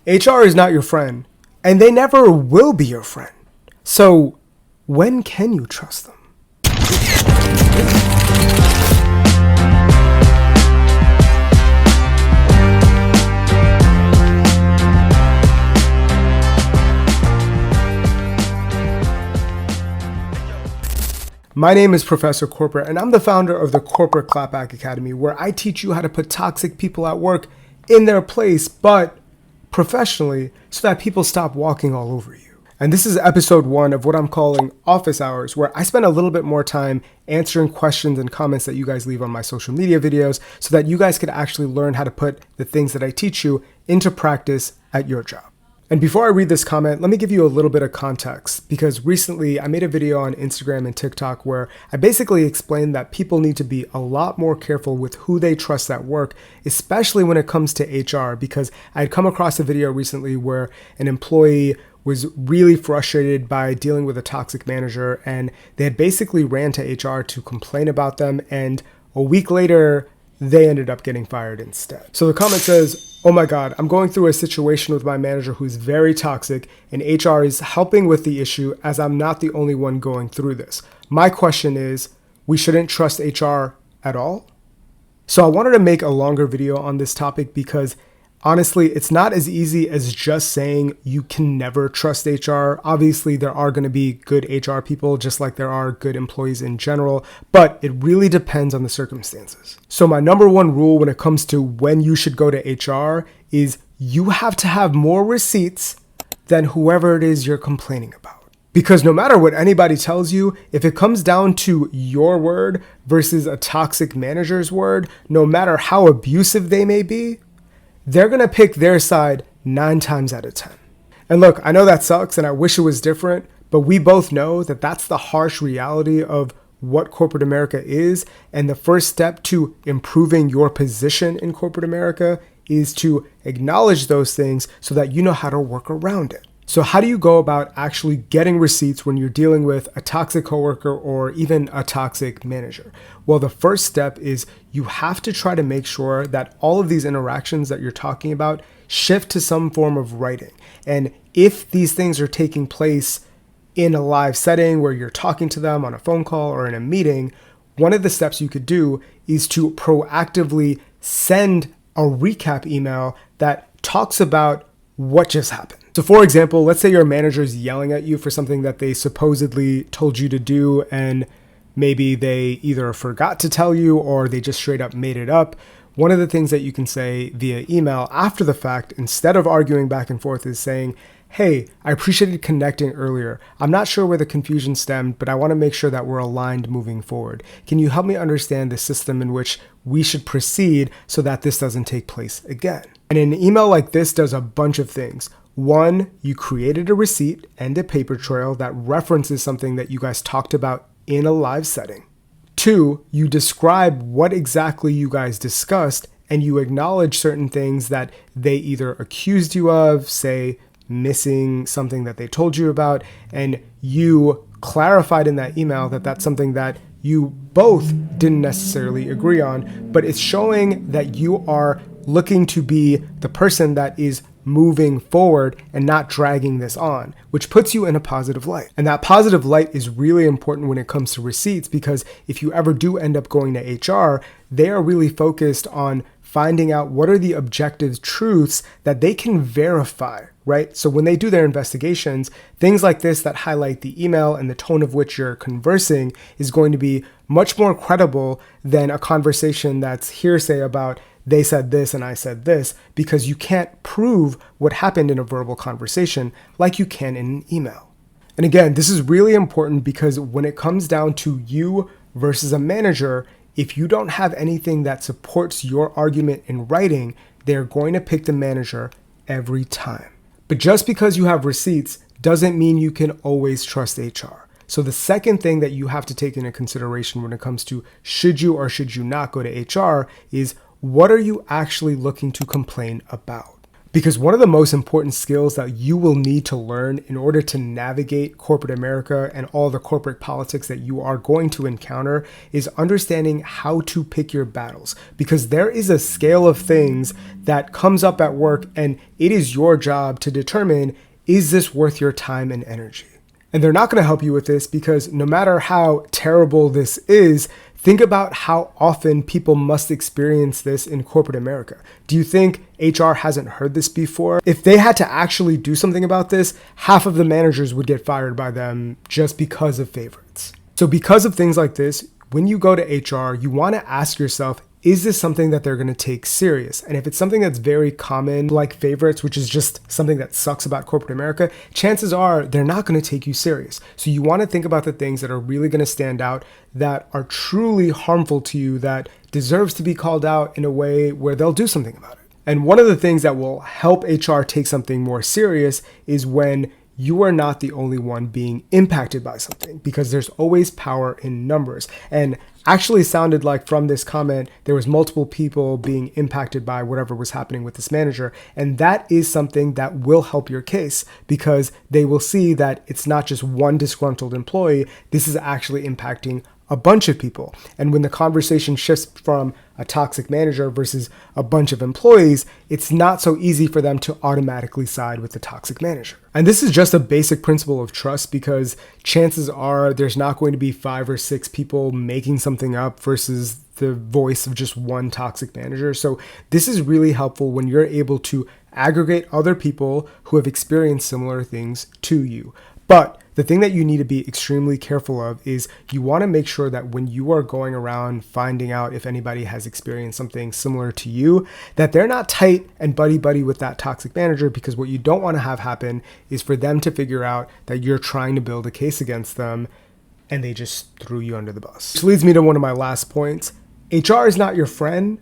HR is not your friend, and they never will be your friend. So when can you trust them? My name is Professor Corporate, and I'm the founder of the Corporate Clapback Academy, where I teach you how to put toxic people at work in their place, but professionally, so that people stop walking all over you. And this is episode 1 of what I'm calling Office Hours, where I spend a little bit more time answering questions and comments that you guys leave on my social media videos so that you guys could actually learn how to put the things that I teach you into practice at your job. And before I read this comment, let me give you a little bit of context, because recently I made a video on Instagram and TikTok where I basically explained that people need to be a lot more careful with who they trust at work, especially when it comes to HR, because I had come across a video recently where an employee was really frustrated by dealing with a toxic manager, and they had basically ran to HR to complain about them, and a week later, they ended up getting fired instead. So the comment says, "Oh my God, I'm going through a situation with my manager who's very toxic, and HR is helping with the issue as I'm not the only one going through this. My question is, we shouldn't trust HR at all?" So I wanted to make a longer video on this topic because honestly, it's not as easy as just saying you can never trust HR. Obviously, there are going to be good HR people, just like there are good employees in general, but it really depends on the circumstances. So my number one rule when it comes to when you should go to HR is you have to have more receipts than whoever it is you're complaining about. Because no matter what anybody tells you, if it comes down to your word versus a toxic manager's word, no matter how abusive they may be, they're going to pick their side 9 times out of 10. And look, I know that sucks and I wish it was different, but we both know that that's the harsh reality of what corporate America is. And the first step to improving your position in corporate America is to acknowledge those things so that you know how to work around it. So how do you go about actually getting receipts when you're dealing with a toxic coworker or even a toxic manager? Well, the first step is you have to try to make sure that all of these interactions that you're talking about shift to some form of writing. And if these things are taking place in a live setting where you're talking to them on a phone call or in a meeting, one of the steps you could do is to proactively send a recap email that talks about what just happened. So for example, let's say your manager is yelling at you for something that they supposedly told you to do, and maybe they either forgot to tell you or they just straight up made it up. One of the things that you can say via email after the fact, instead of arguing back and forth, is saying, "Hey, I appreciated connecting earlier. I'm not sure where the confusion stemmed, but I want to make sure that we're aligned moving forward. Can you help me understand the system in which we should proceed so that this doesn't take place again?" And an email like this does a bunch of things. 1, you created a receipt and a paper trail that references something that you guys talked about in a live setting. 2, you describe what exactly you guys discussed and you acknowledge certain things that they either accused you of, say, missing something that they told you about, and you clarified in that email that that's something that you both didn't necessarily agree on, but it's showing that you are looking to be the person that is moving forward and not dragging this on, which puts you in a positive light. And that positive light is really important when it comes to receipts, because if you ever do end up going to HR, they are really focused on finding out what are the objective truths that they can verify, right? So when they do their investigations, things like this that highlight the email and the tone of which you're conversing is going to be much more credible than a conversation that's hearsay about they said this and I said this, because you can't prove what happened in a verbal conversation like you can in an email. And again, this is really important because when it comes down to you versus a manager, if you don't have anything that supports your argument in writing, they're going to pick the manager every time. But just because you have receipts doesn't mean you can always trust HR. So the second thing that you have to take into consideration when it comes to should you or should you not go to HR is, what are you actually looking to complain about? Because one of the most important skills that you will need to learn in order to navigate corporate America and all the corporate politics that you are going to encounter is understanding how to pick your battles. Because there is a scale of things that comes up at work, and it is your job to determine, is this worth your time and energy? And they're not going to help you with this because no matter how terrible this is, think about how often people must experience this in corporate America. Do you think HR hasn't heard this before? If they had to actually do something about this, half of the managers would get fired by them just because of favorites. So because of things like this, when you go to HR, you want to ask yourself, is this something that they're going to take serious? And if it's something that's very common, like favorites, which is just something that sucks about corporate America, chances are they're not going to take you serious. So you want to think about the things that are really going to stand out, that are truly harmful to you, that deserves to be called out in a way where they'll do something about it. And one of the things that will help HR take something more serious is when you are not the only one being impacted by something, because there's always power in numbers. And actually sounded like from this comment, there was multiple people being impacted by whatever was happening with this manager. And that is something that will help your case, because they will see that it's not just one disgruntled employee. This is actually impacting a bunch of people. And when the conversation shifts from a toxic manager versus a bunch of employees, it's not so easy for them to automatically side with the toxic manager. And this is just a basic principle of trust, because chances are there's not going to be 5 or 6 people making something up versus the voice of just one toxic manager. So this is really helpful when you're able to aggregate other people who have experienced similar things to you. But the thing that you need to be extremely careful of is you want to make sure that when you are going around finding out if anybody has experienced something similar to you, that they're not tight and buddy-buddy with that toxic manager, because what you don't want to have happen is for them to figure out that you're trying to build a case against them and they just threw you under the bus. Which leads me to one of my last points. HR is not your friend,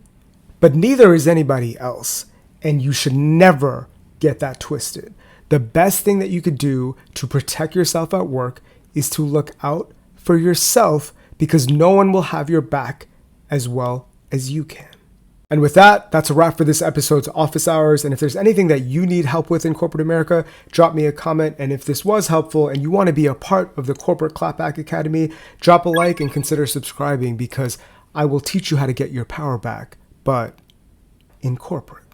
but neither is anybody else. And you should never get that twisted. The best thing that you could do to protect yourself at work is to look out for yourself, because no one will have your back as well as you can. And with that, that's a wrap for this episode's Office Hours. And if there's anything that you need help with in corporate America, drop me a comment. And if this was helpful and you want to be a part of the Corporate Clapback Academy, drop a like and consider subscribing, because I will teach you how to get your power back, but in corporate.